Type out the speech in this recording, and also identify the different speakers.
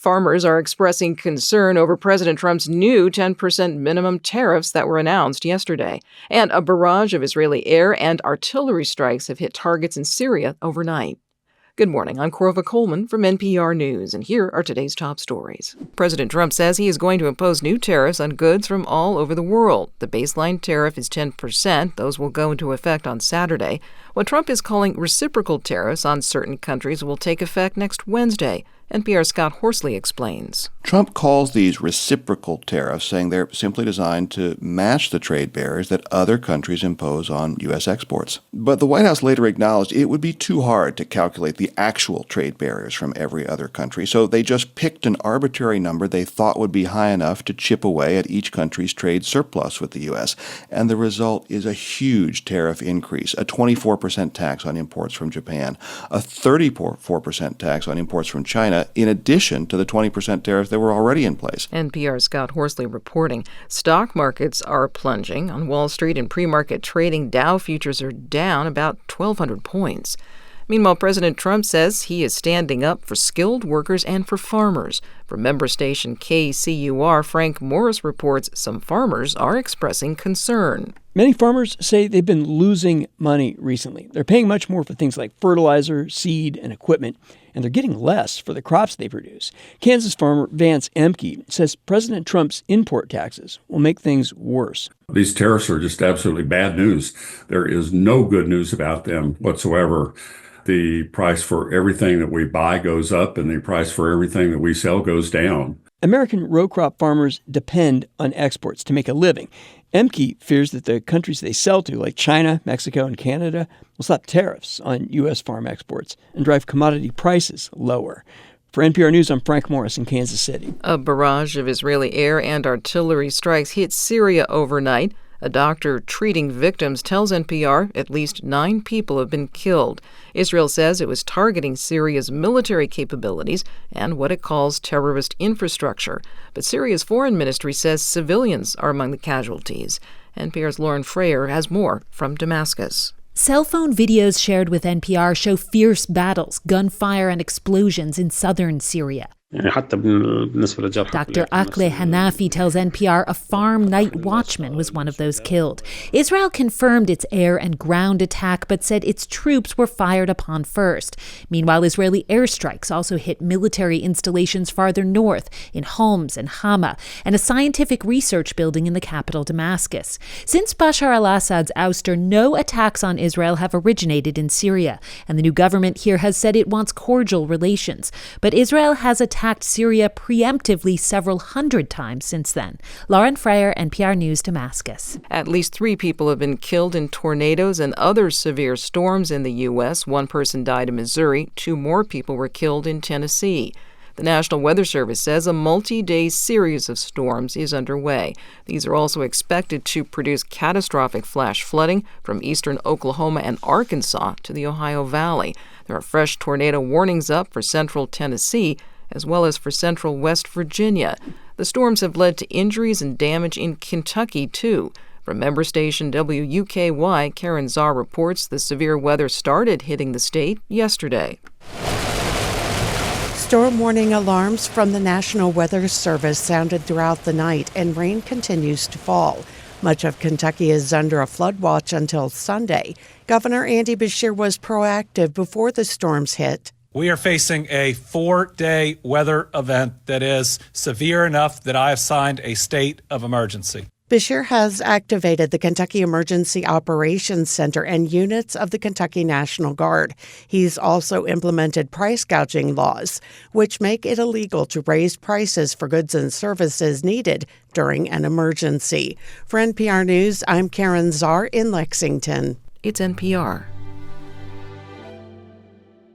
Speaker 1: Farmers are expressing concern over President Trump's new 10% minimum tariffs that were announced yesterday. And a barrage of Israeli air and artillery strikes have hit targets in Syria overnight. Good morning, I'm Corva Coleman from NPR News, and here are today's top stories. President Trump says he is going to impose new tariffs on goods from all over the world. The baseline tariff is 10%. Those will go into effect on Saturday. What Trump is calling reciprocal tariffs on certain countries will take effect next Wednesday. NPR's Scott Horsley explains.
Speaker 2: Trump calls these reciprocal tariffs, saying they're simply designed to match the trade barriers that other countries impose on U.S. exports. But the White House later acknowledged it would be too hard to calculate the actual trade barriers from every other country, so they just picked an arbitrary number they thought would be high enough to chip away at each country's trade surplus with the U.S. And the result is a huge tariff increase, a 24% tax on imports from Japan, a 34% tax on imports from China, in addition to the 20% tariffs that were already in place.
Speaker 1: NPR's Scott Horsley reporting. Stock markets are plunging. On Wall Street and pre-market trading, Dow futures are down about 1,200 points. Meanwhile, President Trump says he is standing up for skilled workers and for farmers. From member station KCUR, Frank Morris reports some farmers are expressing concern.
Speaker 3: Many farmers say they've been losing money recently. They're paying much more for things like fertilizer, seed, and equipment, and they're getting less for the crops they produce. Kansas farmer Vance Emke says President Trump's import taxes will make things worse.
Speaker 4: These tariffs are just absolutely bad news. There is no good news about them whatsoever. The price for everything that we buy goes up, and the price for everything that we sell goes down.
Speaker 3: American row crop farmers depend on exports to make a living. Emke fears that the countries they sell to, like China, Mexico, and Canada, will slap tariffs on U.S. farm exports and drive commodity prices lower. For NPR News, I'm Frank Morris in Kansas City.
Speaker 1: A barrage of Israeli air and artillery strikes hit Syria overnight. A doctor treating victims tells NPR at least 9 people have been killed. Israel says it was targeting Syria's military capabilities and what it calls terrorist infrastructure. But Syria's foreign ministry says civilians are among the casualties. NPR's Lauren Frayer has more from Damascus.
Speaker 5: Cell phone videos shared with NPR show fierce battles, gunfire, and explosions in southern Syria. Dr. Akle Hanafi tells NPR a farm night watchman was one of those killed. Israel confirmed its air and ground attack, but said its troops were fired upon first. Meanwhile, Israeli airstrikes also hit military installations farther north, in Homs and Hama, and a scientific research building in the capital, Damascus. Since Bashar al-Assad's ouster, no attacks on Israel have originated in Syria, and the new government here has said it wants cordial relations. But Israel has attacked Syria preemptively several hundred times since then. Lauren Frayer, NPR News, Damascus.
Speaker 1: At least 3 people have been killed in tornadoes and other severe storms in the U.S. 1 person died in Missouri. 2 more people were killed in Tennessee. The National Weather Service says a multi-day series of storms is underway. These are also expected to produce catastrophic flash flooding from eastern Oklahoma and Arkansas to the Ohio Valley. There are fresh tornado warnings up for central Tennessee, as well as for central West Virginia. The storms have led to injuries and damage in Kentucky, too. From member station WUKY, Karen Czar reports the severe weather started hitting the state yesterday.
Speaker 6: Storm warning alarms from the National Weather Service sounded throughout the night, and rain continues to fall. Much of Kentucky is under a flood watch until Sunday. Governor Andy Beshear was proactive before the storms hit.
Speaker 7: We are facing a 4-day weather event that is severe enough that I have signed a state of emergency.
Speaker 6: Beshear has activated the Kentucky Emergency Operations Center and units of the Kentucky National Guard. He's also implemented price gouging laws, which make it illegal to raise prices for goods and services needed during an emergency. For NPR News, I'm Karen Czar in Lexington.
Speaker 1: It's NPR.